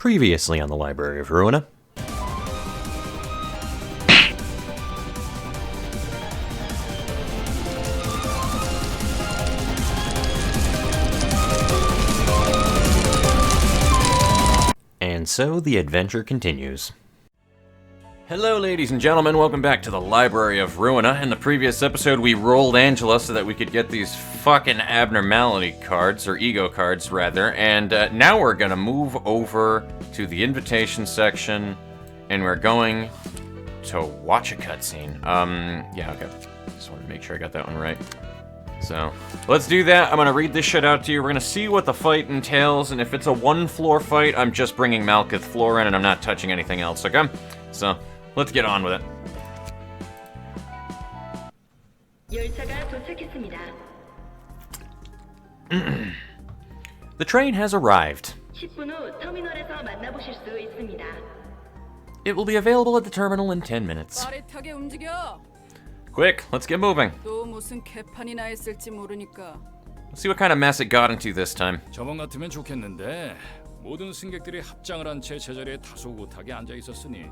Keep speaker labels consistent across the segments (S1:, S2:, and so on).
S1: Previously on the Library of Ruina. And so the adventure continues. Hello ladies and gentlemen, welcome back to the Library of Ruina. In the previous episode we rolled Angela so that we could get these fucking abnormality cards, or ego cards rather, and now we're gonna move over to the invitation section and we're going to watch a cutscene. Yeah, okay. Just wanted to make sure I got that one right. So, let's do that. I'm gonna read this shit out to you. We're gonna see what the fight entails, and if it's a one-floor fight, I'm just bringing Malkuth Floor in and I'm not touching anything else, okay? So, let's get on with it. The train has arrived. It will be available at the terminal in 10 minutes. Quick, let's get moving. Let's see what kind of mess it got into this time.
S2: 저번 같으면 좋겠는데 모든 승객들이 합장을 한 채 제자리에 다소곳하게 앉아 있었으니.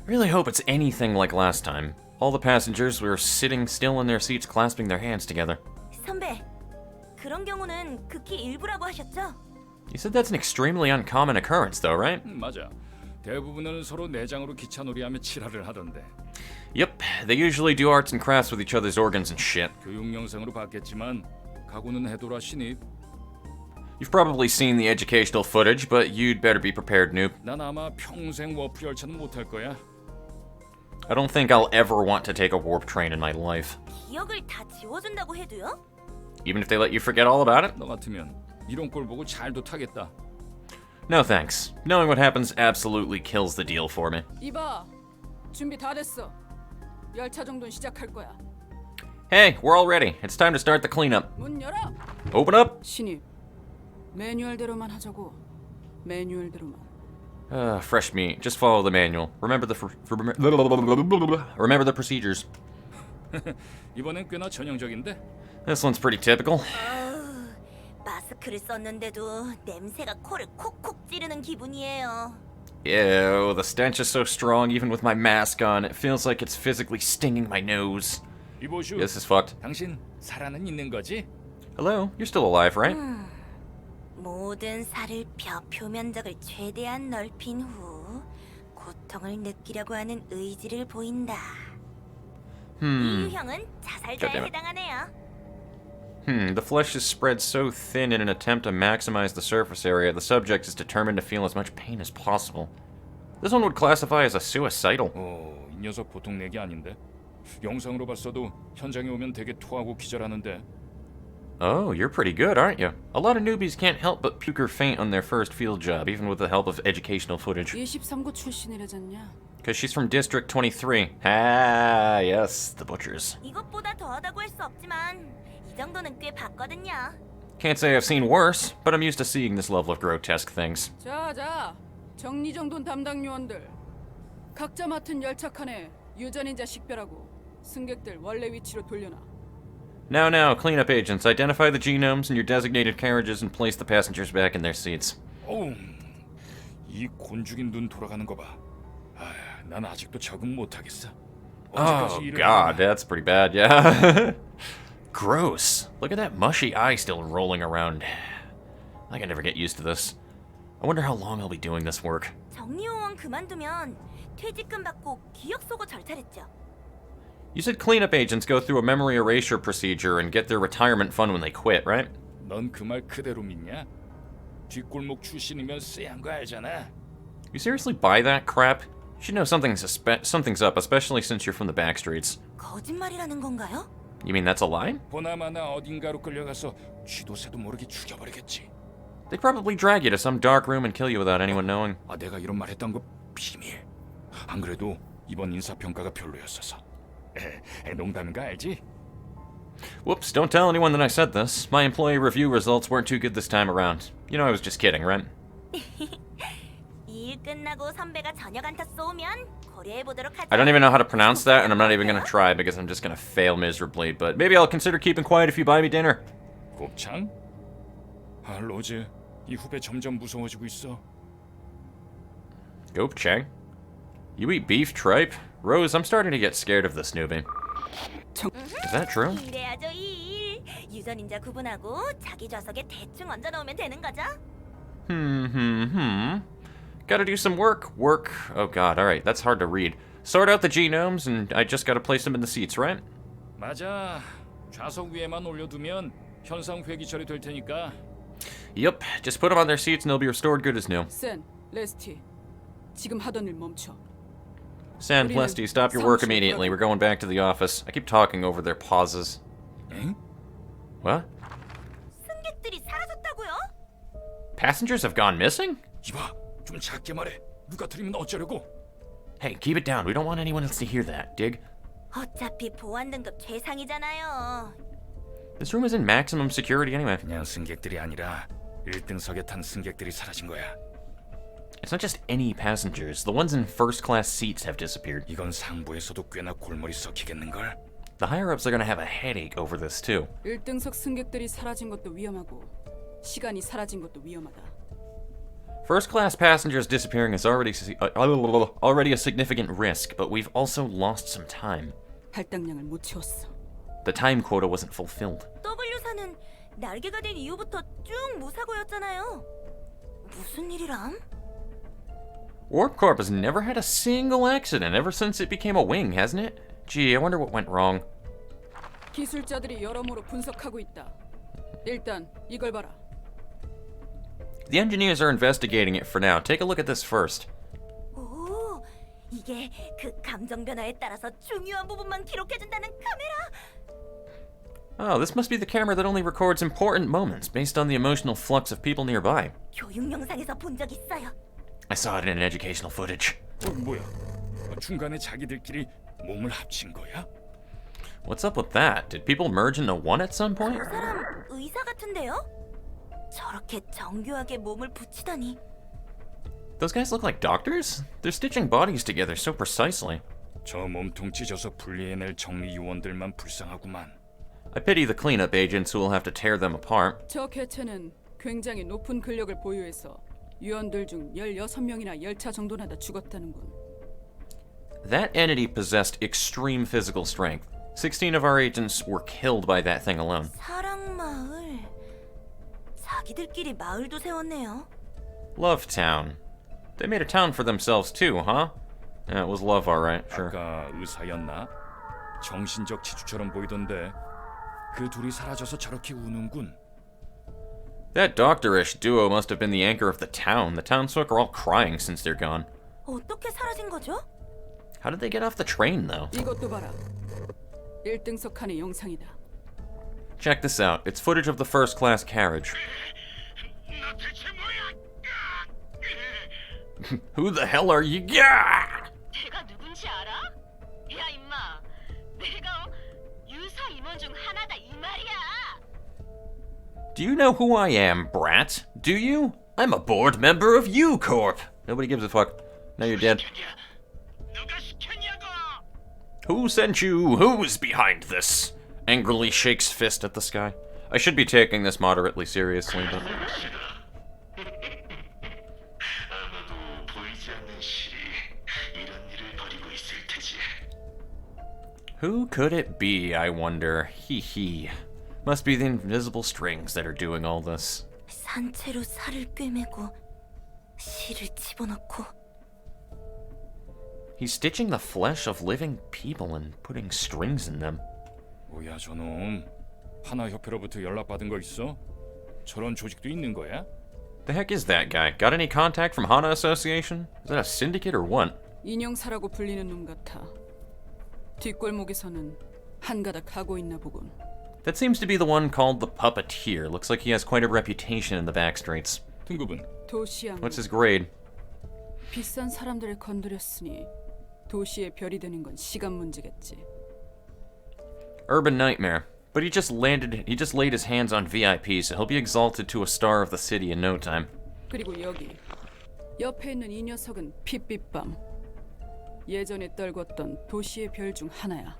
S1: I really hope it's anything like last time. All the passengers were sitting still in their seats, clasping their hands together.
S3: 선배, 그런 경우는 극히 일부라고 하셨죠?
S1: You said that's an extremely uncommon occurrence, though, right?
S2: 맞아. 대부분은 서로 내장으로 기차놀이하며 칠하를 하던데.
S1: Yep, they usually do arts and crafts with each other's organs and shit.
S2: 교육 영상으로 봤겠지만 각오는 해둬라 신입.
S1: You've probably seen the educational footage, but you'd better be prepared, noob.
S2: 난 아마 평생 워프 열차는 못할 거야.
S1: I don't think I'll ever want to take a warp train in my life.
S3: 기억을 다 지워준다고 해도요?
S1: Even if they let you forget all about it?
S2: 너 같으면 이런 꼴 보고 잘도 타겠다.
S1: No thanks. Knowing what happens absolutely kills the deal for me.
S4: 이봐, 준비 다 됐어. 열차 정도는 시작할 거야.
S1: Hey, we're all ready. It's time to start the cleanup.
S4: 문 열어.
S1: Open up!
S4: 신입, 매뉴얼대로만 하자고. 매뉴얼대로만.
S1: Fresh meat. Just follow the manual. Remember the procedures.
S2: 이번엔 꽤나 전형적인데?
S1: This one's pretty typical.
S3: 마스크를 썼는데도 냄새가 코를 콕콕 찌르는 기분이에요.
S1: Ew, the stench is so strong even with my mask on. It feels like it's physically stinging my nose.
S2: 이보슈.
S1: This is fucked.
S2: 당신 살아는 있는 거지?
S1: Hello, you're still alive, right?
S3: 모든 살을 뼈 표면적을 최대한 넓힌 후 고통을 느끼려고 하는 의지를 보인다. 이 유형은 자살자에 해당하네요.
S1: The flesh is spread so thin in an attempt to maximize the surface area, the subject is determined to feel as much pain as possible. This one would classify as a suicidal.
S2: 이 녀석 보통 내기 아닌데? 영상으로 봤어도 현장에 오면 되게 토하고 기절하는데.
S1: Oh, you're pretty good, aren't you? A lot of newbies can't help but puke or faint on their first field job, even with the help of educational footage.
S4: 23구 출신이라잖냐?
S1: Because she's from District 23. Ah, yes, the butchers.
S3: 이것보다 더하다고 할 수 없지만 이 정도는 꽤 봤거든요.
S1: Can't say I've seen worse, but I'm used to seeing this level of grotesque things.
S4: 자, 정리정돈 담당 요원들. 각자 맡은 열차 칸에 유전인자 식별하고 승객들 원래 위치로 돌려놔.
S1: Now, cleanup agents, identify the genomes in your designated carriages and place the passengers back in their seats.
S2: 이 곤죽인 눈 돌아가는 거 봐. 난 아직도 적응 못 하겠어.
S1: Oh god, that's pretty bad, yeah. Gross. Look at that mushy eye still rolling around. I can never get used to this. I wonder how long I'll be doing this work.
S3: 정리요원 그만두면 퇴직금 받고 기억 속어 절탈했죠.
S1: You said cleanup agents go through a memory erasure procedure and get their retirement fund when they quit, right?
S2: 넌 그 말 그대로 믿냐? 뒷골목 출신이면 쎄한 거 알잖아.
S1: You seriously buy that crap? You should know something's up, especially since you're from the backstreets.
S3: 거짓말이라는 건가요?
S1: You mean that's a lie?
S2: 보나마나 어딘가로 끌려가서 쥐도 새도 모르게 죽여버리겠지.
S1: They'd probably drag you to some dark room and kill you without anyone knowing.
S2: 내가 이런 말 했던 거 비밀. 안 그래도 이번 인사평가가 별로였어서. 농담인 거 알지?
S1: Whoops, don't tell anyone that I said this. My employee review results weren't too good this time around. You know I was just kidding, right?
S3: 일 끝나고 선배가 저녁 안타 쏘면 고려해보도록 하자.
S1: I don't even know how to pronounce that, and I'm not even gonna try because I'm just gonna fail miserably, but maybe I'll consider keeping quiet if you buy me dinner.
S2: 곱창? 로즈, 이 후배 점점 무서워지고 있어.
S1: Cupcake? You eat beef tripe? Rose, I'm starting to get scared of this newbie. Is that true?
S3: 이래야죠 일. 유전인자 구분하고 자기 좌석에 대충 얹어 놓으면 되는 거죠?
S1: Gotta do some work. Oh god, alright, that's hard to read. Sort out the genomes, and I just gotta place them in the seats, right?
S2: 맞아. 좌석 위에만 올려두면 현상 회귀 처리될 테니까.
S1: Yep, just put them on their seats and they'll be restored good as new.
S4: 센, 레스티, 지금 하던 일 멈춰.
S1: San, Lesti, stop your work immediately. We're going back to the office. I keep talking over their pauses.
S2: 엥?
S1: What?
S3: 승객들이 사라졌다고요?
S1: Passengers have gone missing?
S2: 이봐, 좀 작게 말해. 누가 들으면 어쩌려고?
S1: Hey, keep it down. We don't want anyone else to hear that. Dig?
S3: 어차피 보안 등급 최상이잖아요.
S1: This room is in maximum security anyway.
S2: 그냥 승객들이 아니라 1등석에 탄 승객들이 사라진 거야.
S1: It's not just any passengers. The ones in first-class seats have disappeared.
S2: 이건 상부에서도 꽤나 골머리 썩히겠는걸?
S1: The higher-ups are gonna have a headache over this, too.
S4: 1등석 승객들이 사라진 것도 위험하고 시간이 사라진 것도 위험하다.
S1: First-class passengers disappearing is already a significant risk, but we've also lost some time.
S4: 할당량을 못 채웠어.
S1: The time quota wasn't fulfilled.
S3: W사는 날개가 된 이후부터 쭉 무사고였잖아요. 무슨 일이람?
S1: Warp Corp has never had a single accident ever since it became a wing, hasn't it? Gee, I wonder what went wrong.
S4: 기술자들이 여러모로 분석하고 있다. 일단 이걸 봐라.
S1: The engineers are investigating it for now. Take a look at this first.
S3: 오, 이게 그 감정 변화에 따라서 중요한 부분만 기록해준다는 카메라.
S1: Oh, this must be the camera that only records important moments based on the emotional flux of people nearby.
S3: 교육 영상에서 본 적 있어요.
S1: I saw it in educational footage.
S2: 뭐야? 중간에 자기들끼리 몸을 합친 거야?
S1: What's up with that? Did people merge into one at some point?
S3: 그 사람 의사 같은데요? 저렇게 정교하게 몸을 붙이다니.
S1: Those guys look like doctors? They're stitching bodies together so precisely.
S2: 저 몸통 찢어서 분리해낼 정리 요원들만 불쌍하구만.
S1: I pity the cleanup agents who will have to tear them apart.
S4: 저 개체는 굉장히 높은 근력을 보유해서 유언들 중 16명이나 열차 정돈하다 죽었다는군.
S1: That entity possessed extreme physical strength. 16 of our agents were killed by that thing alone.
S3: 사랑 마을. 자기들끼리 마을도 세웠네요.
S1: Love Town. They made a town for themselves too, huh? Yeah, it was love, alright, sure.
S2: 아까 의사였나? 정신적 지주처럼 보이던데 그 둘이 사라져서 저렇게 우는군.
S1: That doctorish duo must have been the anchor of the town. The townsfolk are all crying since they're gone.
S3: 어떻게 사라진 거죠?
S1: How did they get off the train, though?
S4: 이것도 봐라. 1등석 칸의 영상이다.
S1: Check this out. It's footage of the first-class carriage. Who the hell are you? Yeah!
S5: 내가 누군지 알아? 야 임마, 내가 유사 임원 중 하나다 이 말이야.
S1: Do you know who I am, brat? Do you? I'm a board member of U Corp. Nobody gives a fuck. Now you're dead.
S5: 누가 시켰냐고?
S1: Who sent you? Who's behind this? Angrily shakes fist at the sky. I should be taking this moderately seriously, but...
S6: 아마도 보이지 않는 실이 이런 일을 벌이고 있을 테지.
S1: Who could it be, I wonder? Hee hee. Must be the invisible strings that are doing all this.
S3: 산채로 살을 꿰매고 실을 집어넣고.
S1: He's stitching the flesh of living people and putting strings in them.
S2: 뭐야 저놈? 하나협회로부터 연락받은 거 있어? 저런 조직도 있는 거야?
S1: The heck is that guy? Got any contact from Hana Association? Is that a syndicate or what?
S4: 인형사라고 불리는 놈 같아. 뒷골목에서는 한가닥 하고 있나 보군.
S1: That seems to be the one called the Puppeteer. Looks like he has quite a reputation in the backstreets.
S2: 등급은?
S4: 도시양.
S1: What's his grade?
S4: 비싼 사람들을 건드렸으니 도시의 별이 되는 건 시간 문제겠지.
S1: Urban Nightmare. But he just laid his hands on VIP, so he'll be exalted to a star of the city in no time.
S4: 그리고 여기 옆에 있는 이 녀석은 핏빛밤. 예전에 떨궜던 도시의 별 중 하나야.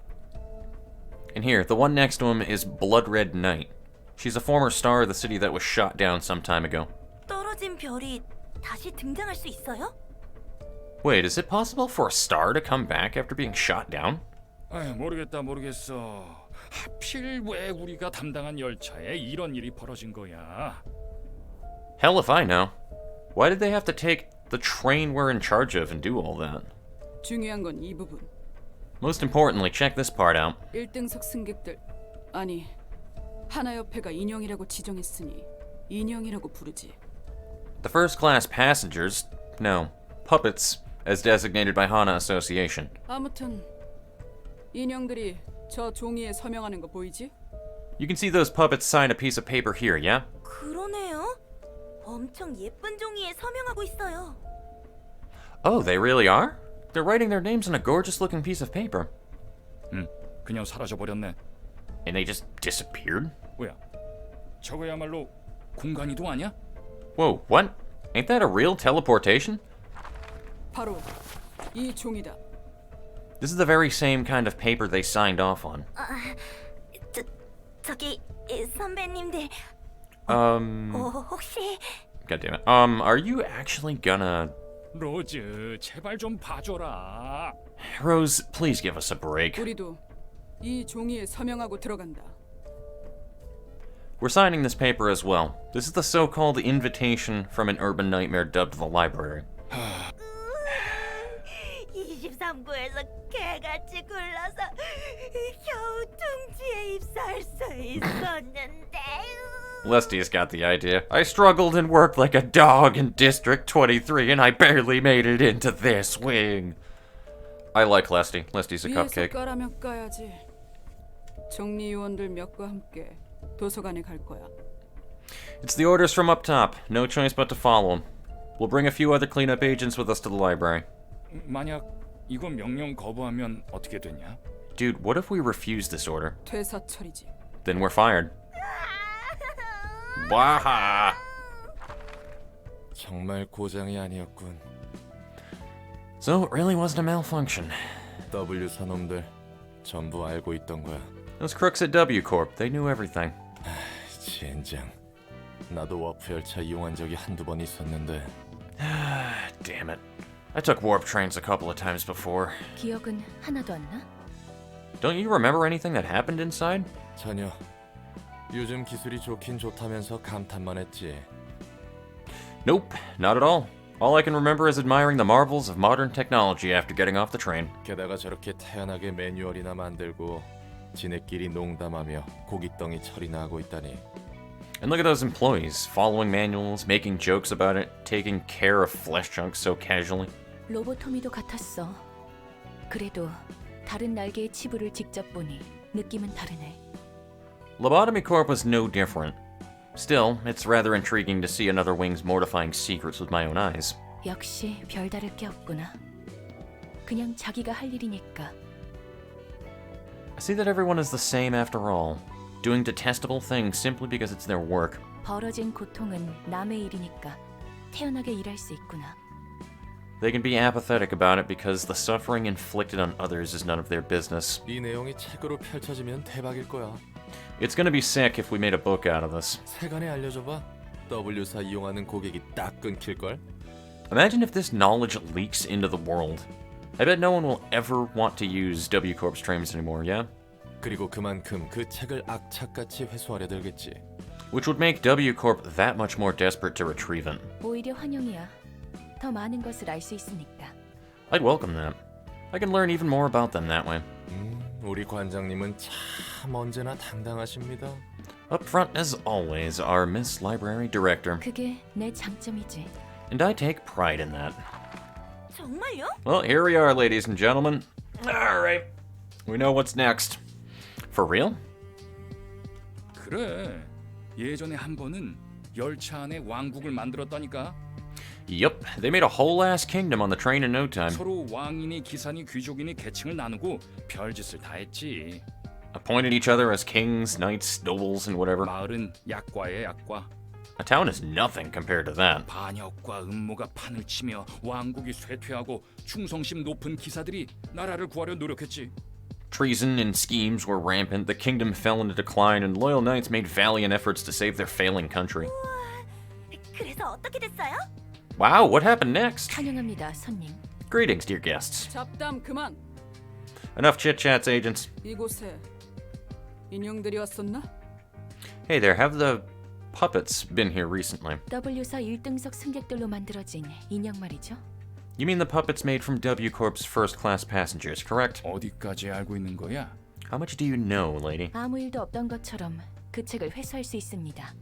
S1: And here, the one next to him is Blood Red Knight. She's a former star of the city that was shot down some time ago.
S3: 떨어진 별이 다시 등장할 수 있어요?
S1: Wait, is it possible for a star to come back after being shot down?
S2: 아휴, 모르겠어. 하필 왜 우리가 담당한 열차에 이런 일이 벌어진 거야?
S1: Hell if I know. Why did they have to take the train we're in charge of and do all that?
S4: 중요한 건 이 부분.
S1: Most importantly, check this part out.
S4: 1등석 승객들 아니 하나협회가 인형이라고 지정했으니 인형이라고 부르지.
S1: The first class passengers, no, puppets, as designated by Hana Association.
S4: 아무튼 인형들이 저 종이에 서명하는 거 보이지?
S1: You can see those puppets sign a piece of paper here, yeah?
S3: 그러네요. 엄청 예쁜 종이에 서명하고 있어요.
S1: Oh, they really are? They're writing their names on a gorgeous looking piece of paper.
S2: 그냥 사라져 버렸네.
S1: And they just disappeared?
S2: 뭐야? 저거야말로 공간이동 아니야?
S1: Whoa, what? Ain't that a real teleportation?
S4: 바로 이 종이다.
S1: This is the very same kind of paper they signed off on.
S3: 저기 선배님들 혹시
S1: God damn it. Are you actually gonna...
S2: 로즈, 제발 좀 봐줘라.
S1: Rose, please give us a break.
S4: 우리도 이 종이에 서명하고 들어간다.
S1: We're signing this paper as well. This is the so-called invitation from an urban nightmare dubbed the library.
S3: 23구에서 개같이 굴러서 겨우 둥지에 입사할 수 있었는데.
S1: Lesti's got the idea. I struggled and worked like a dog in District 23 and I barely made it into this wing. I like Lesti. Lesti's a
S4: 위에서
S1: cupcake.
S4: 까라면 까야지. 정리요원들 몇과 함께 도서관에 갈 거야.
S1: It's the orders from up top. No choice but to follow them. We'll bring a few other cleanup agents with us to the library.
S2: 만약 이거 명령 거부하면 어떻게 되냐?
S1: Dude, what if we refuse this order?
S4: 퇴사 처리지.
S1: Then we're fired. Waha!
S7: 정말 고장이 아니었군.
S1: So it really wasn't a malfunction.
S7: W 사놈들 전부 알고 있던 거야.
S1: Those crooks at W Corp, they knew everything.
S7: 젠장. 나도 워프 열차 이용한 적이 한두 번 있었는데.
S1: Damn it. I took warp trains a couple of times before.
S3: 기억은 하나도 안 나?
S1: Don't you remember anything that happened inside?
S7: 전혀. 요즘 기술이 좋긴 좋다면서 감탄만 했지.
S1: Nope, not at all. All I can remember is admiring the marvels of modern technology after getting off the train.
S7: 게다가 저렇게 태연하게 매뉴얼이나 만들고 지네끼리 농담하며 고깃덩이 처리나 하고 있다니.
S1: And look at those employees, following manuals, making jokes about it, taking care of flesh chunks so casually.
S8: 로보토미도 같았어. 그래도 다른 날개의 치부를 직접 보니 느낌은 다르네.
S1: Lobotomy Corp was no different. Still, it's rather intriguing to see another wing's mortifying secrets with my own eyes.
S8: 역시 별다를 게 없구나. 그냥 자기가 할 일이니까.
S1: I see that everyone is the same after all, doing detestable things simply because it's their work.
S8: 벌어진 고통은 남의 일이니까 태연하게 일할 수 있구나.
S1: They can be apathetic about it because the suffering inflicted on others is none of their business.
S7: 이 내용이 책으로 펼쳐지면 대박일 거야.
S1: It's gonna be sick if we made a book out of this.
S7: 세간에 알려줘봐. W사 이용하는 고객이 딱 끊길걸?
S1: Imagine if this knowledge leaks into the world. I bet no one will ever want to use W Corp's trains anymore, yeah?
S7: 그리고 그만큼 그 책을 악착같이 회수하려 들겠지.
S1: Which would make W Corp that much more desperate to retrieve it.
S8: 오히려 환영이야. 더 많은 것을 알 수 있으니까.
S1: I'd welcome that. I can learn even more about them that way.
S7: 우리 관장님은 참 언제나 당당하십니다.
S1: Up front, as always, our Miss Library Director.
S8: 그게 내 장점이지.
S1: And I take pride in that.
S3: 정말요?
S1: Well, here we are, ladies and gentlemen. Alright. We know what's next. For real?
S2: 그래. 예전에 한 번은 열차 안에 왕국을 만들었다니까.
S1: Yup, they made a whole ass kingdom on the train in no time.
S2: 서로 왕이니 기사니 귀족이니 계층을 나누고 별짓을 다 했지.
S1: Appointed each other as kings, knights, nobles, and whatever.
S2: 마을은 약과에 약과.
S1: A town is nothing compared to that.
S2: 반역과 음모가 판을 치며 왕국이 쇠퇴하고 충성심 높은 기사들이 나라를 구하려 노력했지.
S1: Treason and schemes were rampant, the kingdom fell into decline, and loyal knights made valiant efforts to save their failing country.
S3: 그래서 어떻게 됐어요?
S1: Wow, what happened next?
S8: 환영합니다, 손님.
S1: Greetings, dear guests.
S4: 잡담 그만.
S1: Enough chit-chats, agents.
S4: 이곳에 인형들이 왔었나?
S1: Hey there, have the puppets been here recently?
S8: W사 1등석 승객들로 만들어진 인형 말이죠.
S1: You mean the puppets made from W Corp's first-class passengers, correct?
S2: 어디까지 알고 있는 거야?
S1: How much do you know, lady?
S8: 아무 일도 없던 것처럼 그 책을 회수할 수 있습니다.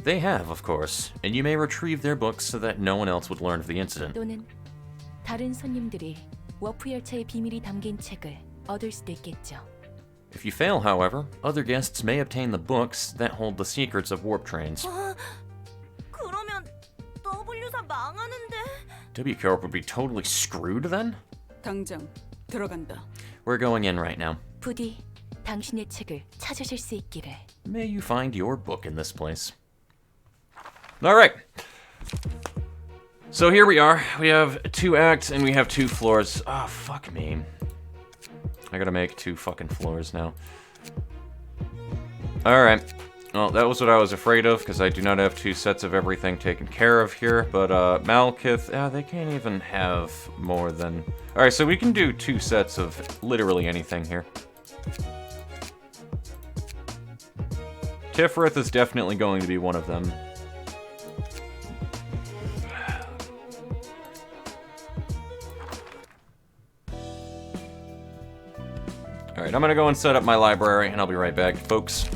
S1: They have, of course, and you may retrieve their books so that no one else would learn of the incident.
S8: 또는 다른 손님들이 워프 열차의 비밀이 담긴 책을 얻을 수도 있겠죠.
S1: If you fail, however, other guests may obtain the books that hold the secrets of warp trains.
S3: 그러면 W사 망하는데.
S1: W Corp would be totally screwed then?
S4: 당장 들어간다.
S1: We're going in right now.
S8: 부디 당신의 책을 찾으실 수 있기를.
S1: May you find your book in this place. Alright. So here we are. We have 2 acts and we have 2 floors. Oh, fuck me. I gotta make 2 fucking floors now. Alright. Well, that was what I was afraid of, because I do not have 2 sets of everything taken care of here. But, Malekith, they can't even have more than... Alright, so we can do 2 sets of literally anything here. Tifrith is definitely going to be one of them. Alright, I'm gonna go and set up my library, and I'll be right back, folks.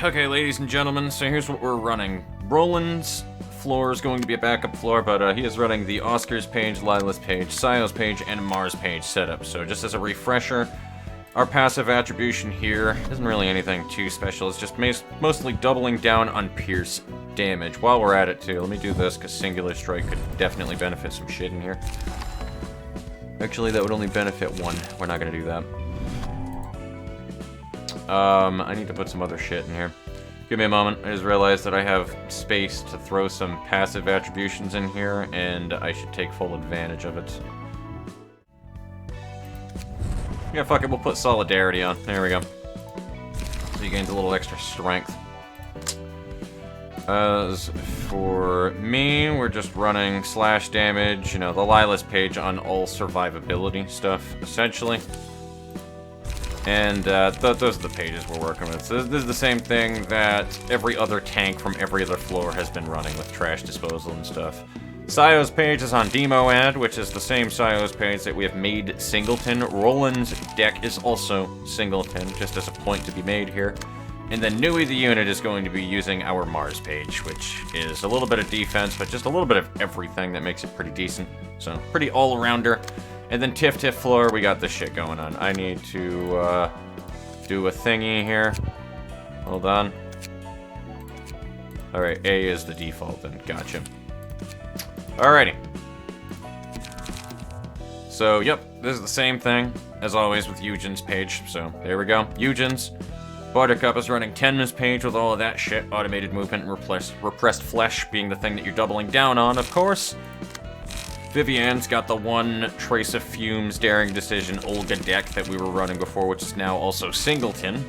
S1: Okay, ladies and gentlemen, so here's what we're running. Roland's floor is going to be a backup floor, but he is running the Oscars page, Lila's page, Sayo's page, and Mars page setup. So just as a refresher, our passive attribution here isn't really anything too special. It's just mostly doubling down on pierce damage. While we're at it, too, let me do this, because Singular Strike could definitely benefit some shit in here. Actually, that would only benefit 1. We're not gonna do that. I need to put some other shit in here. Give me a moment. I just realized that I have space to throw some passive attributions in here, and I should take full advantage of it. Yeah, fuck it, we'll put Solidarity on. There we go. So he gains a little extra strength. As for me, we're just running slash damage, you know, the Lila's page on all survivability stuff, essentially. And those are the pages we're working with. So this is the same thing that every other tank from every other floor has been running with trash disposal and stuff. Sayo's page is on Demo Ad, which is the same Sayo's page that we have made Singleton. Roland's deck is also Singleton, just as a point to be made here. And then Nui the unit is going to be using our Mars page, which is a little bit of defense, but just a little bit of everything that makes it pretty decent. So, pretty all-rounder. And then Tiff floor, we got this shit going on. I need to do a thingy here. Hold on. Alright, A is the default then. Gotcha. Alrighty. So, yep, this is the same thing as always with Eugen's page. So, there we go. Eugen's. Buttercup is running Tenma's page with all of that shit. Automated movement and repressed flesh being the thing that you're doubling down on, of course. Vivian's got the 1 Trace of Fumes Daring Decision Olga deck that we were running before, which is now also Singleton.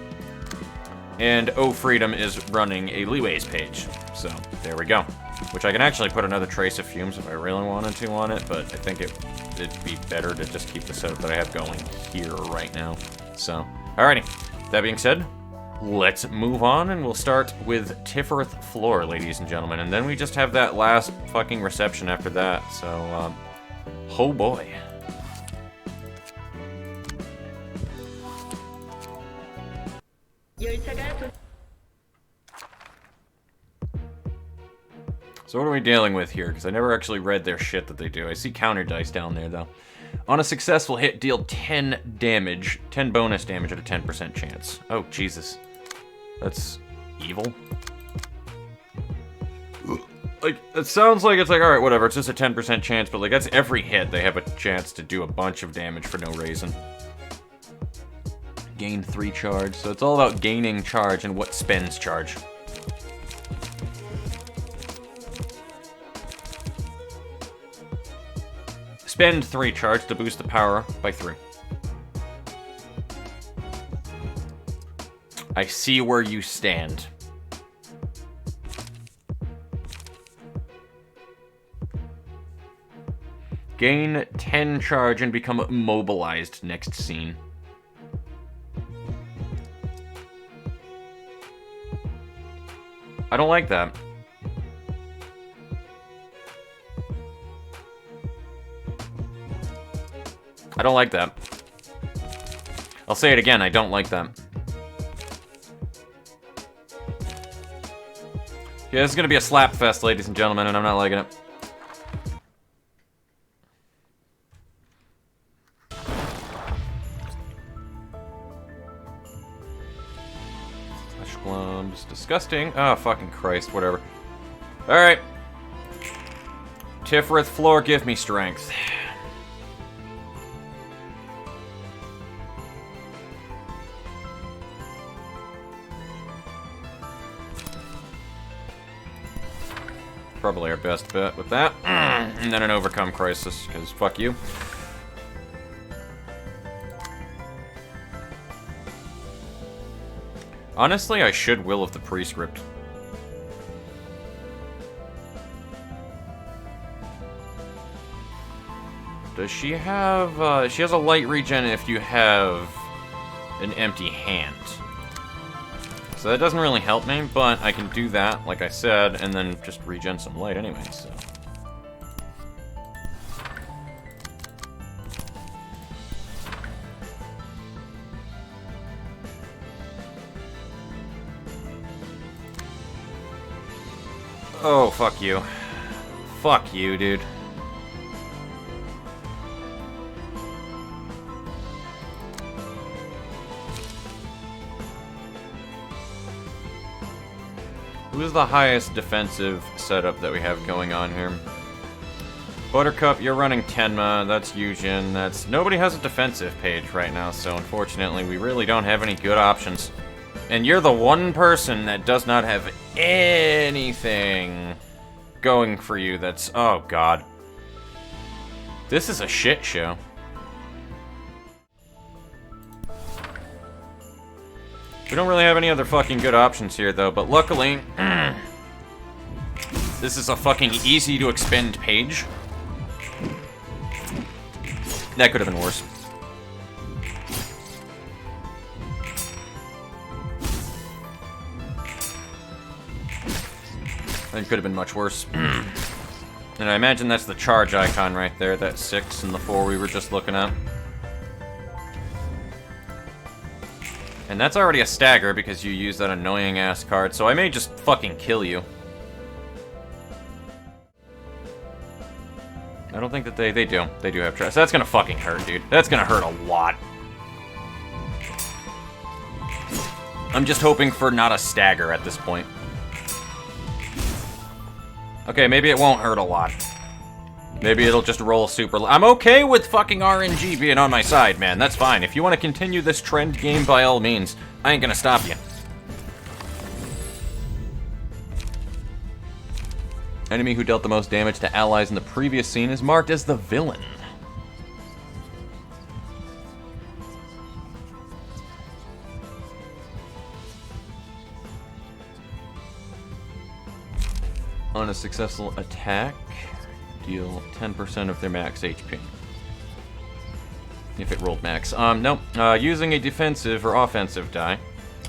S1: And O Freedom is running a Leeway's page. So, there we go. Which I can actually put another Trace of Fumes if I really wanted to on it, but I think it'd be better to just keep the setup that I have going here right now. So, alrighty. That being said, let's move on, and we'll start with Tifrith Floor, ladies and gentlemen. And then we just have that last fucking reception after that, so, oh boy. So what are we dealing with here? Because I never actually read their shit that they do. I see counter dice down there, though. On a successful hit, deal 10 damage, 10 bonus damage at a 10% chance. Oh, Jesus. That's evil. Like, it sounds like it's like, alright, whatever, it's just a 10% chance, but like, that's every hit they have a chance to do a bunch of damage for no reason. Gain 3 charge, so it's all about gaining charge and what spends charge. Spend 3 charge to boost the power by 3. I see where you stand. Gain 10 charge and become immobilized next scene. I don't like that. I don't like that. I'll say it again, I don't like that. Yeah, this is gonna be a slap fest, ladies and gentlemen, and I'm not liking it. Flesh globs, disgusting. Oh, fucking Christ, whatever. Alright. Tifrith floor, give me strength. Probably our best bet with that. And then an overcome crisis, because fuck you. Honestly, I should Will of the Prescript. Does she have, she has a light regen if you have an empty hand. So that doesn't really help me, but I can do that, like I said, and then just regen some light anyway, so. Oh, fuck you. Fuck you, dude. Who's the highest defensive setup that we have going on here? Buttercup, you're running Tenma, that's Yujin, that's... Nobody has a defensive page right now, so unfortunately we really don't have any good options. And you're the one person that does not have anything going for you that's... Oh, God. This is a shit show. We don't really have any other fucking good options here, though, but luckily... this is a fucking easy-to-expend page. That could have been worse. It could have been much worse. And I imagine that's the charge icon right there, that 6 and the 4 we were just looking at. And that's already a stagger because you use that annoying-ass card, so I may just fucking kill you. I don't think that they do. They do have trash. So that's gonna fucking hurt, dude. That's gonna hurt a lot. I'm just hoping for not a stagger at this point. Okay, maybe it won't hurt a lot. Maybe it'll just roll super... I'm okay with fucking RNG being on my side, man. That's fine. If you want to continue this trend game, by all means, I ain't gonna stop you. Enemy who dealt the most damage to allies in the previous scene is marked as the villain. On a successful attack, deal 10% of their max HP. If it rolled max. No. Using a defensive or offensive die,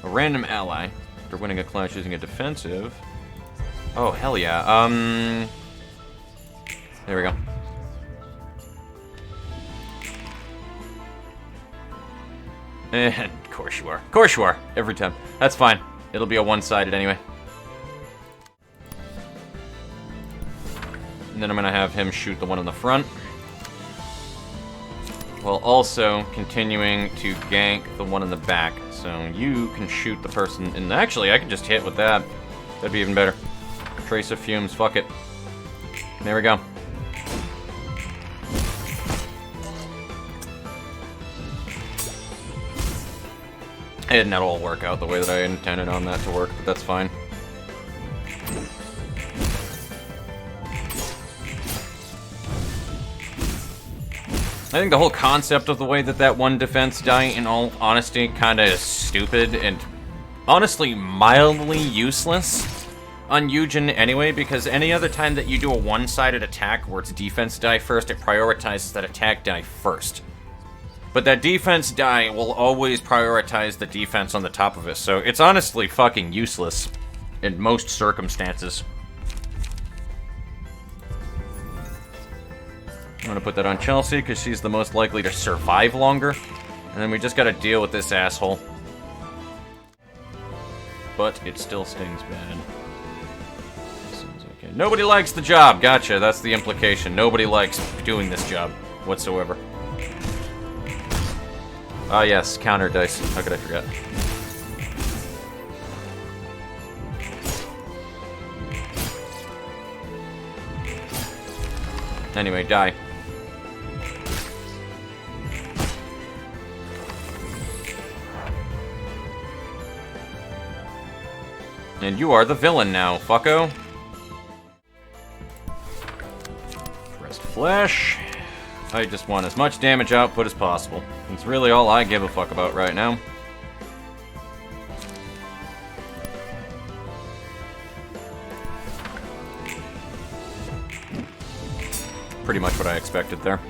S1: a random ally, after winning a clash using a defensive. Oh, hell yeah. There we go. And of course you are. Of course you are. Every time. That's fine. It'll be a one-sided anyway. And then I'm gonna have him shoot the one in the front, while also continuing to gank the one in the back. So you can shoot the person, and actually I can just hit with that. That'd be even better. Trace of fumes, fuck it. There we go. It didn't all work out the way that I intended on that to work, but that's fine. I think the whole concept of the way that that one defense die, in all honesty, kinda is stupid and honestly mildly useless. on Eugen anyway, because any other time that you do a one-sided attack where it's defense die first, it prioritizes that attack die first. But that defense die will always prioritize the defense on the top of it, so it's honestly fucking useless in most circumstances. I'm gonna put that on Chelsea, because she's the most likely to survive longer. And then we just gotta deal with this asshole. But it still stings bad. Seems okay. Nobody likes the job. Gotcha, that's the implication. Nobody likes doing this job whatsoever. Ah yes, counter dice. How could I forget? Anyway, die. And you are the villain now, fucko. Pressed flesh. I just want as much damage output as possible. It's really all I give a fuck about right now. Pretty much what I expected there.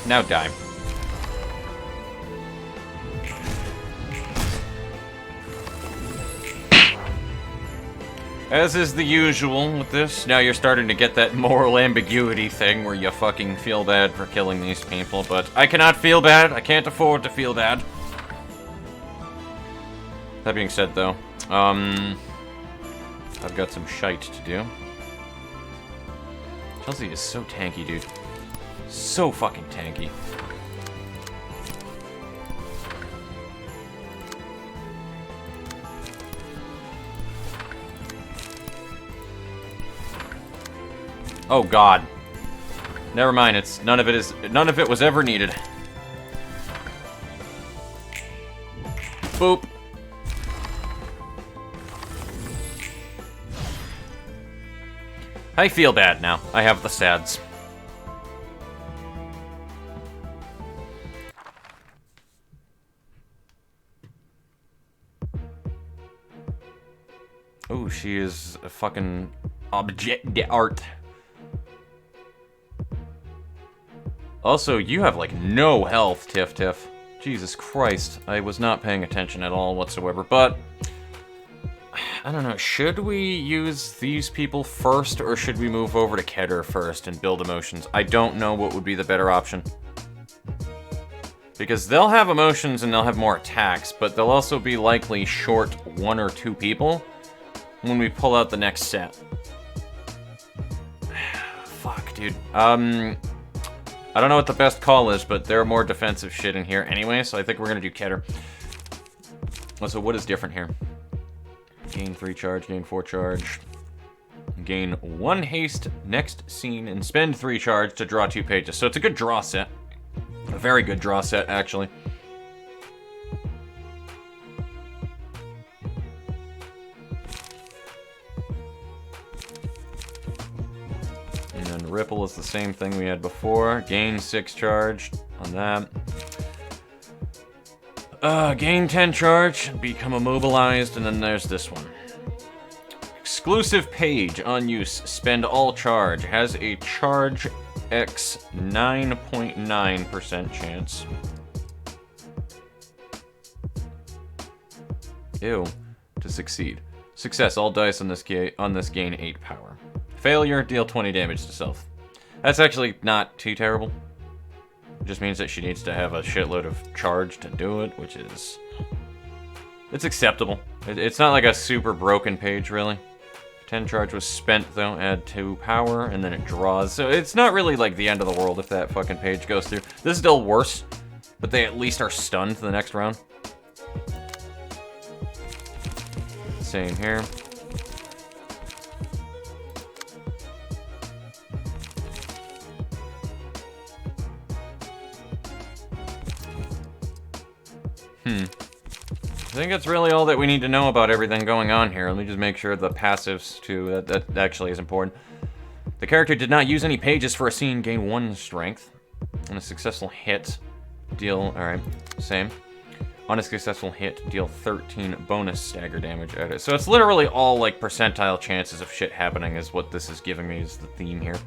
S1: Now die. As is the usual with this, now you're starting to get that moral ambiguity thing where you fucking feel bad for killing these people, but I cannot feel bad. I can't afford to feel bad. That being said, though, I've got some shite to do. Chelsea is so tanky, dude. So fucking tanky. Oh god. Never mind, it's none of it was ever needed. Boop. I feel bad now. I have the sads. Oh, she is a fucking object art. Also, you have like no health, Tiff Tiff. Jesus Christ, I was not paying attention at all whatsoever, but I don't know, should we use these people first, or should we move over to Kedr first and build emotions? I don't know what would be the better option. Because they'll have emotions and they'll have more attacks, but they'll also be likely short 1 or 2 people when we pull out the next set. Fuck, dude. I don't know what the best call is, but there are more defensive shit in here anyway, so I think we're gonna do Kedr. So what is different here? Gain 3 charge, gain 4 charge. Gain 1 haste next scene, and spend 3 charge to draw 2 pages. So it's a good draw set. A very good draw set, actually. And then Ripple is the same thing we had before. Gain 6 charge on that. Gain 10 charge, become immobilized, and then there's this one. Exclusive page on use, spend all charge. Has a charge X 9.9% chance. Ew. To succeed. Success, all dice on this gain 8 power. Failure, deal 20 damage to self. That's actually not too terrible. It just means that she needs to have a shitload of charge to do it, which is... It's acceptable. It's not like a super broken page, really. 10 charge was spent, though. Add 2 power, and then it draws. So it's not really like the end of the world if that fucking page goes through. This is still worse, but they at least are stunned the next round. Same here. I think that's really all that we need to know about everything going on here. Let me just make sure the passives, too, that actually is important. The character did not use any pages for a scene, gain 1 strength. On a successful hit, deal... Alright, same. On a successful hit, deal 13 bonus stagger damage at it. So it's literally all, like, percentile chances of shit happening is what this is giving me as the theme here.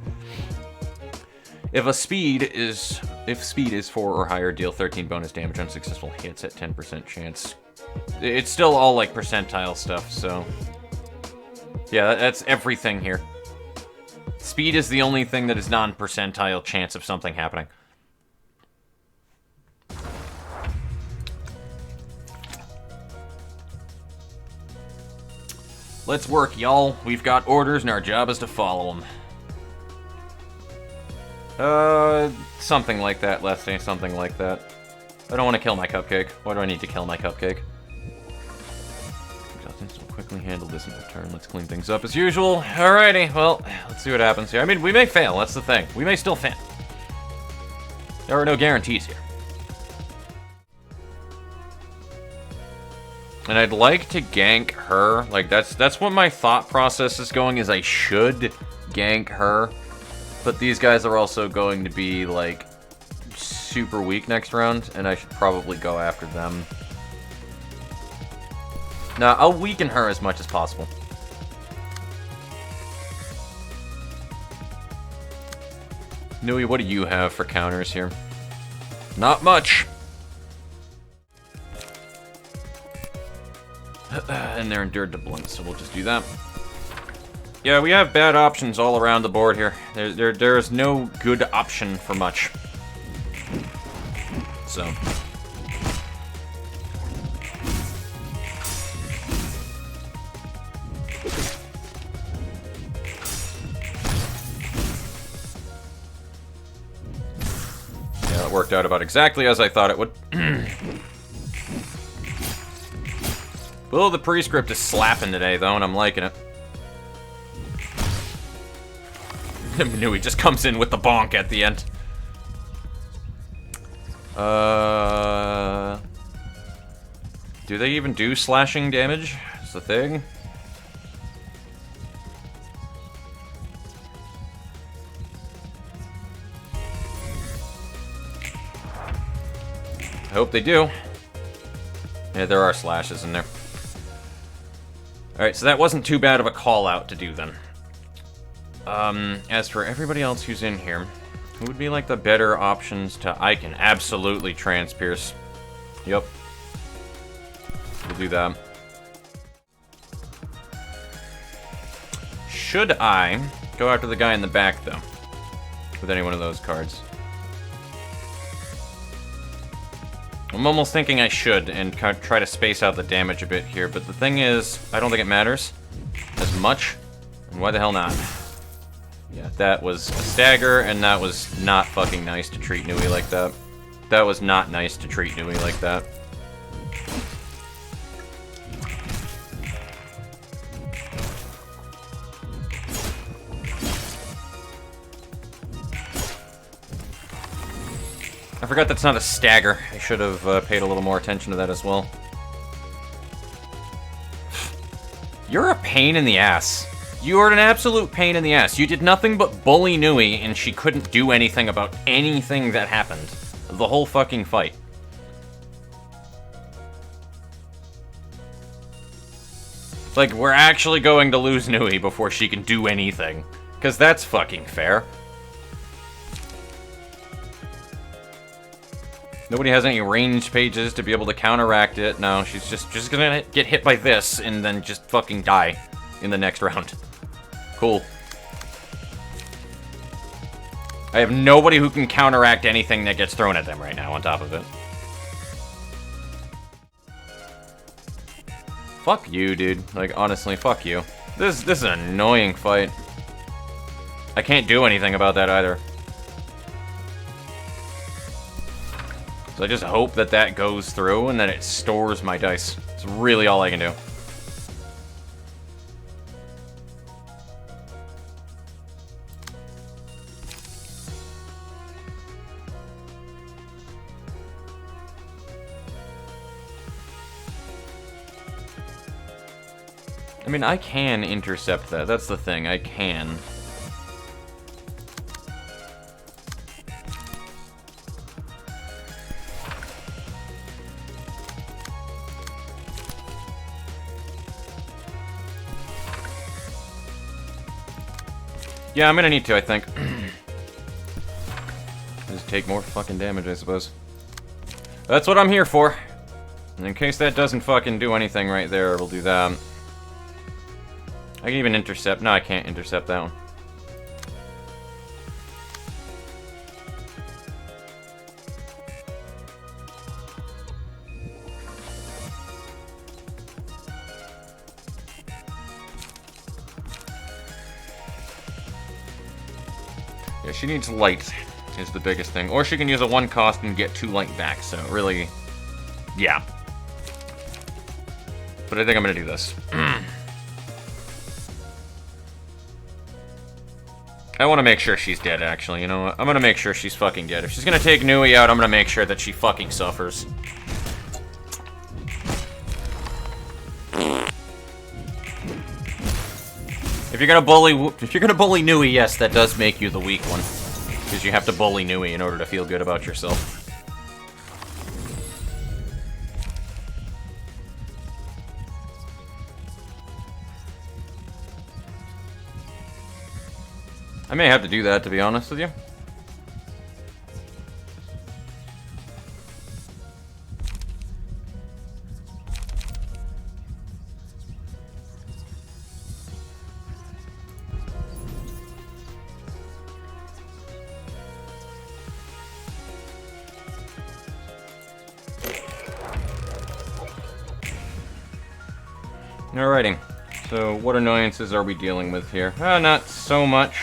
S1: If speed is 4 or higher, deal 13 bonus damage on successful hits at 10% chance. It's still all, like, percentile stuff, so... Yeah, that's everything here. Speed is the only thing that is non-percentile chance of something happening. Let's work, y'all. We've got orders and our job is to follow them. Something like that, Lesti. Something like that. I don't want to kill my cupcake. Why do I need to kill my cupcake? Justin will quickly handle this in return. Let's clean things up as usual. Alrighty, well, let's see what happens here. I mean, we may fail, that's the thing. We may still fail. There are no guarantees here. And I'd like to gank her. Like, that's what my thought process is going, is I should gank her. But these guys are also going to be, like, super weak next round, and I should probably go after them. Nah, I'll weaken her as much as possible. Nui, what do you have for counters here? Not much. And they're endured to blunt, so we'll just do that. Yeah, we have bad options all around the board here. There's no good option for much. So. Yeah, it worked out about exactly as I thought it would. Well, the prescript is slapping today, though, and I'm liking it. Nui just comes in with the bonk at the end. Do they even do slashing damage? Is the thing? I hope they do. Yeah, there are slashes in there. Alright, so that wasn't too bad of a call-out to do, then. As for everybody else who's in here, who would be, like, the better options to... I can absolutely transpierce. Yep. We'll do that. Should I go after the guy in the back, though? With any one of those cards? I'm almost thinking I should, and try to space out the damage a bit here, but the thing is, I don't think it matters as much, and why the hell not? Yeah, that was a stagger, and that was not fucking nice to treat Nui like that. That was not nice to treat Nui like that. I forgot that's not a stagger. I should have paid a little more attention to that as well. You're a pain in the ass. You are an absolute pain in the ass. You did nothing but bully Nui, and she couldn't do anything about anything that happened. The whole fucking fight. Like, we're actually going to lose Nui before she can do anything. Because that's fucking fair. Nobody has any ranged pages to be able to counteract it. No, she's just gonna get hit by this and then just fucking die in the next round. Cool. I have nobody who can counteract anything that gets thrown at them right now on top of it. Fuck you, dude. Like, honestly, fuck you. This is an annoying fight. I can't do anything about that either. So I just hope that that goes through and that it stores my dice. It's really all I can do. I mean, I can intercept that. That's the thing. I can. Yeah, I'm gonna need to, I think. Just take more fucking damage, I suppose. That's what I'm here for. And in case that doesn't fucking do anything right there, we'll do that. I can even intercept. No, I can't intercept that one. Yeah, she needs light, is the biggest thing. Or she can use a 1 cost and get 2 light back, so really, yeah. But I think I'm gonna do this. I want to make sure she's dead, actually, you know what? I'm gonna make sure she's fucking dead. If she's gonna take Nui out, I'm gonna make sure that she fucking suffers. If you're gonna bully Nui, yes, that does make you the weak one. Because you have to bully Nui in order to feel good about yourself. I may have to do that, to be honest with you. Alrighty, so what annoyances are we dealing with here? Not so much.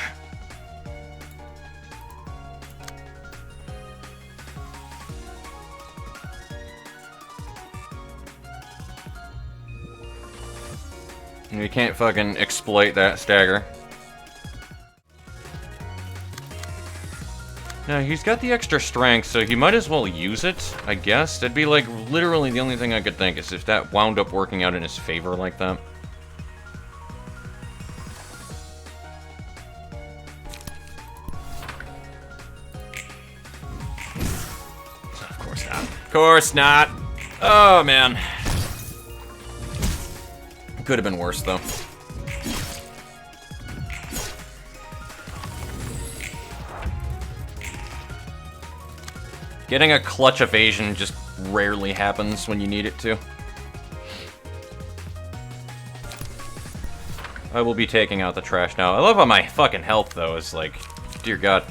S1: We can't fucking exploit that stagger. Now, he's got the extra strength, so he might as well use it, I guess. That'd be, like, literally the only thing I could think is if that wound up working out in his favor like that. Of course not. Of course not! Oh, man. Could have been worse, though. Getting a clutch evasion just rarely happens when you need it to. I will be taking out the trash now. I love how my fucking health, though, is like... Dear God.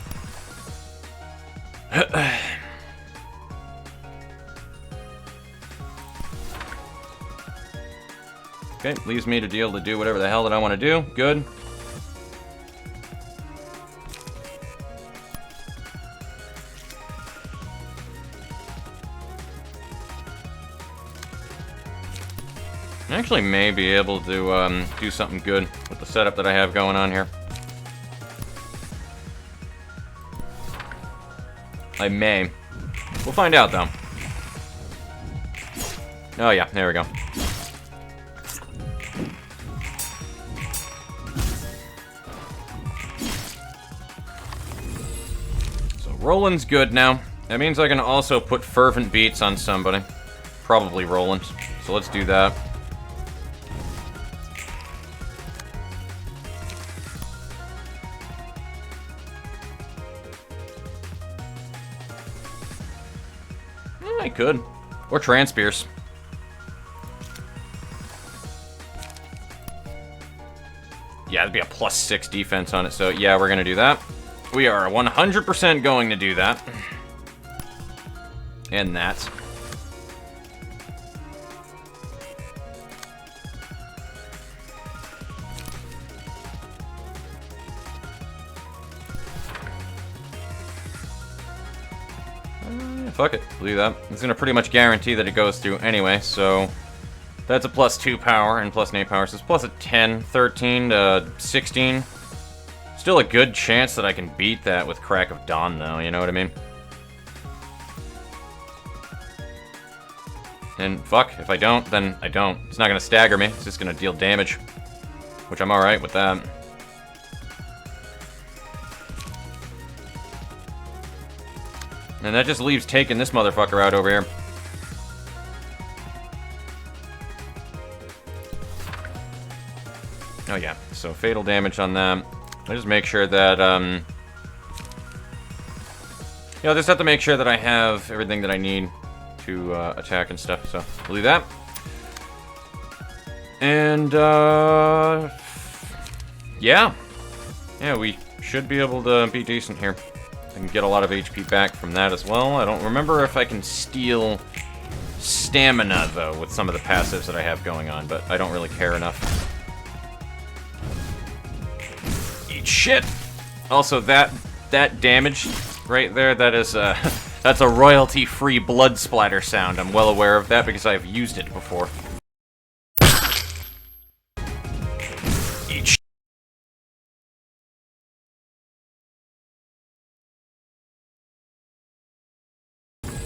S1: Okay, leaves me to be able to do whatever the hell that I want to do. Good. I actually may be able to do something good with the setup that I have going on here. I may. We'll find out, though. Oh yeah, there we go. So Roland's good now. That means I can also put fervent beats on somebody. Probably Roland. So let's do that. I could. Or Transpierce. Yeah, it'd be a +6 defense on it, so yeah, we're gonna do that. We are 100% going to do that. And that. Fuck it, we'll do that. It's gonna pretty much guarantee that it goes through anyway, so... That's a +2 power and +8 power, so it's plus a 10, 13 to 16. Still a good chance that I can beat that with Crack of Dawn, though, you know what I mean? And fuck, if I don't, then I don't. It's not gonna stagger me, it's just gonna deal damage. Which I'm alright with that. And that just leaves taking this motherfucker out over here. Oh yeah, so fatal damage on that. I just make sure that, I just have to make sure that I have everything that I need to attack and stuff, so we'll do that. And, yeah. Yeah, we should be able to be decent here. I can get a lot of HP back from that as well. I don't remember if I can steal stamina, though, with some of the passives that I have going on, but I don't really care enough. Eat shit! Also, that damage right there, that is, that's a royalty-free blood splatter sound. I'm well aware of that because I've used it before. Eat shit.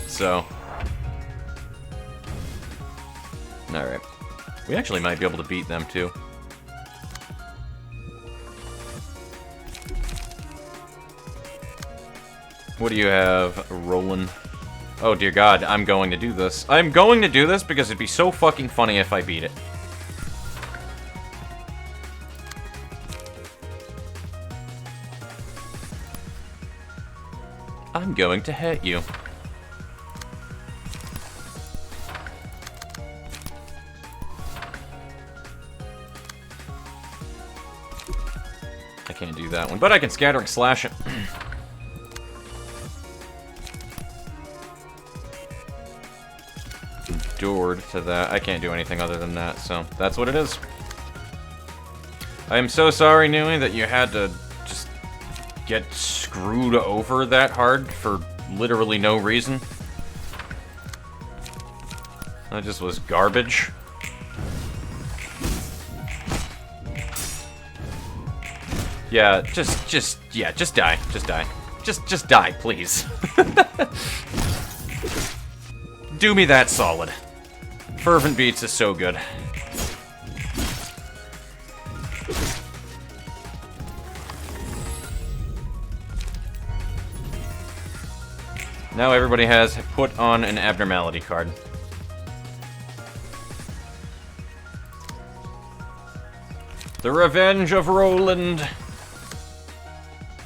S1: So. Alright. We actually might be able to beat them, too. What do you have, Roland? Oh, dear God, I'm going to do this. I'm going to do this because it'd be so fucking funny if I beat it. I'm going to hit you. I can't do that one, but I can scattering slash it. Endured to that. I can't do anything other than that, so that's what it is. I am so sorry, Nui, that you had to just get screwed over that hard for literally no reason. That just was garbage. Yeah, just die. Just die. Just die, please. Do me that solid. Fervent Beats is so good. Now everybody has put on an abnormality card. The Revenge of Roland.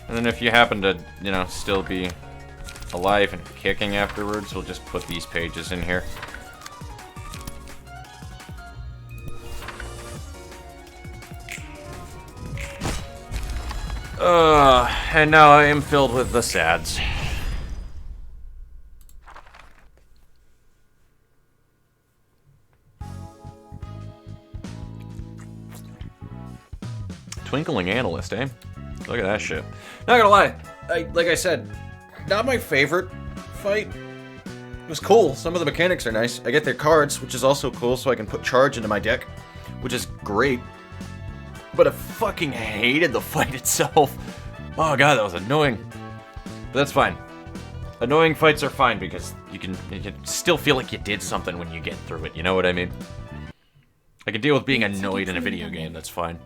S1: And then if you happen to, you know, still be alive and kicking afterwards, we'll just put these pages in here. And now I am filled with the sads. Twinkling Analyst, eh? Look at that shit. Not gonna lie, like I said, not my favorite fight. It was cool. Some of the mechanics are nice. I get their cards, which is also cool, so I can put charge into my deck, which is great. But I fucking hated the fight itself. Oh god, that was annoying. But that's fine. Annoying fights are fine because you can still feel like you did something when you get through it. You know what I mean? I can deal with being annoyed in a video game, that's fine.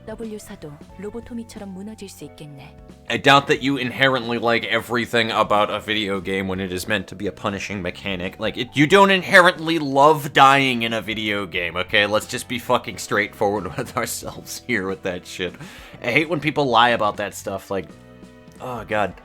S1: I doubt that you inherently like everything about a video game when it is meant to be a punishing mechanic. Like, you don't inherently love dying in a video game, okay? Let's just be fucking straightforward with ourselves here with that shit. I hate when people lie about that stuff, like, oh god.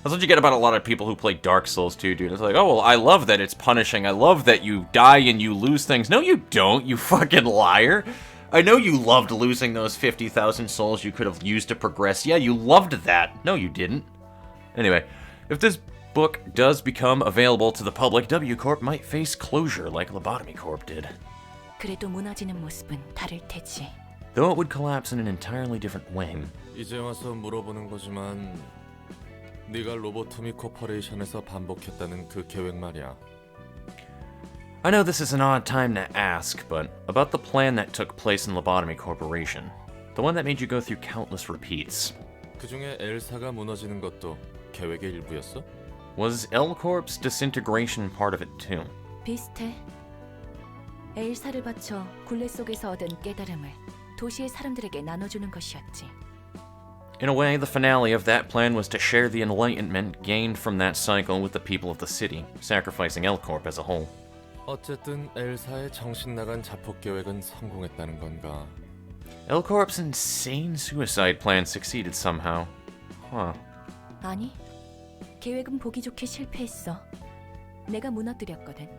S1: That's what you get about a lot of people who play Dark Souls too, dude. It's like, oh, well, I love that it's punishing. I love that you die and you lose things. No, you don't, you fucking liar. I know you loved losing those 50,000 souls you could have used to progress. Yeah, you loved that. No, you didn't. Anyway, if this book does become available to the public, W Corp might face closure like Lobotomy Corp did. Though it would collapse in an entirely different way.
S7: 이제 와서 물어보는 거지만 네가 로보토미 코퍼레이션에서 반복했다는 그 계획 말이야.
S1: I know this is an odd time to ask, but about the plan that took place in Lobotomy Corporation. The one that made you go through countless repeats.
S7: 그중에 엘사가 무너지는 것도 계획의 일부였어?
S1: Was L-Corp's disintegration part of it too?
S8: 비슷해. 엘사를 바쳐 굴레 속에서 얻은 깨달음을 도시의 사람들에게 나눠주는 것이었지.
S1: In a way, the finale of that plan was to share the enlightenment gained from that cycle with the people of the city, sacrificing L-Corp as a whole.
S7: 어쨌든 엘사의 정신 나간 자폭 계획은 성공했다는 건가?
S1: L-Corp's insane suicide plan succeeded somehow. Huh.
S8: 아니, 계획은 보기 좋게 실패했어. 내가 무너뜨렸거든.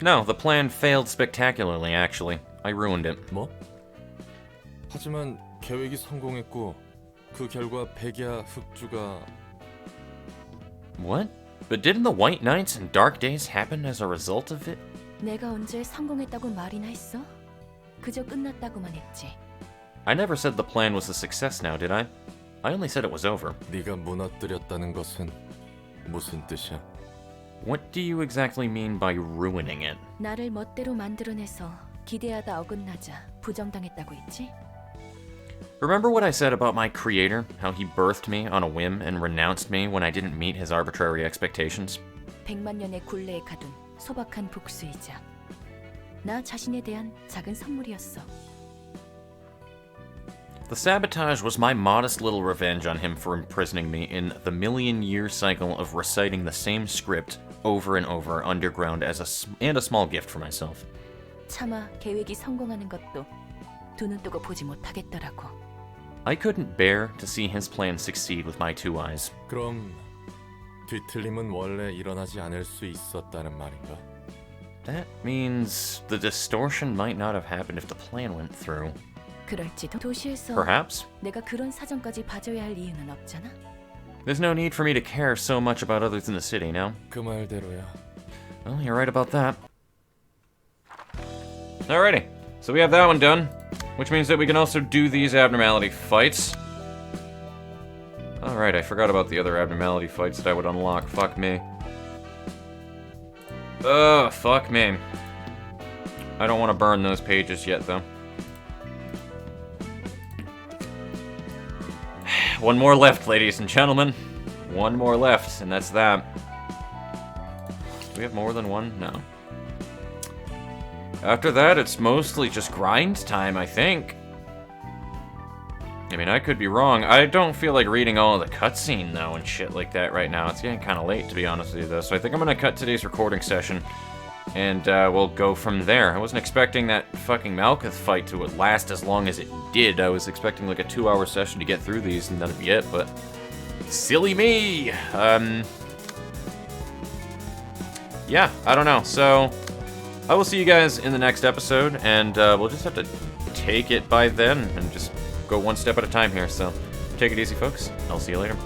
S1: No, the plan failed spectacularly, actually. I ruined it.
S7: 뭐? 하지만 계획이 성공했고 그 결과 백야 흑주가
S1: What? But didn't the White Nights and Dark Days happen as a result of it?
S8: 내가 언제 성공했다고 말이나 했어? 그저 끝났다고만 했지.
S1: I never said the plan was a success now, did I? I only said it was over.
S7: 네가 무너뜨렸다는 것은 무슨 뜻이야?
S1: What do you exactly mean by ruining it?
S8: 나를 멋대로 만들어내서 기대하다 어긋나자 부정당했다고 했지?
S1: Remember what I said about my creator? How he birthed me on a whim and renounced me when I didn't meet his arbitrary expectations?
S8: 100만 년의 굴레에 가둔 소박한 복수이자 나 자신에 대한 작은 선물이었어.
S1: The sabotage was my modest little revenge on him for imprisoning me in the million-year cycle of reciting the same script over and over underground as a small gift for myself.
S8: 차마 계획이 성공하는 것도 두 눈 뜨고 보지 못하겠더라고.
S1: I couldn't bear to see his plan succeed with my two eyes.
S7: 그럼 뒤틀림은 원래 일어나지 않을 수 있었다는 말인가?
S1: That means the distortion might not have happened if the plan went through.
S8: 그럴지도. 도시에서
S1: Perhaps.
S8: 내가 그런 사정까지 봐줘야 할 이유는 없잖아.
S1: There's no need for me to care so much about others in the city now.
S7: 그 말대로야.
S1: Well, you're right about that. Alrighty, so we have that one done, which means that we can also do these abnormality fights. Alright, I forgot about the other abnormality fights that I would unlock. Fuck me. Ugh, fuck me. I don't want to burn those pages yet, though. One more left, ladies and gentlemen. One more left, and that's that. Do we have more than one? No. After that, it's mostly just grind time, I think. I mean, I could be wrong. I don't feel like reading all of the cutscene, though, and shit like that right now. It's getting kind of late, to be honest with you, though. So I think I'm going to cut today's recording session, and we'll go from there. I wasn't expecting that fucking Malkuth fight to last as long as it did. I was expecting like a 2-hour session to get through these, and that'd be it, but... Silly me! Yeah, I don't know. So, I will see you guys in the next episode, and we'll just have to take it by then, and just go one step at a time here. So, take it easy, folks. I'll see you later.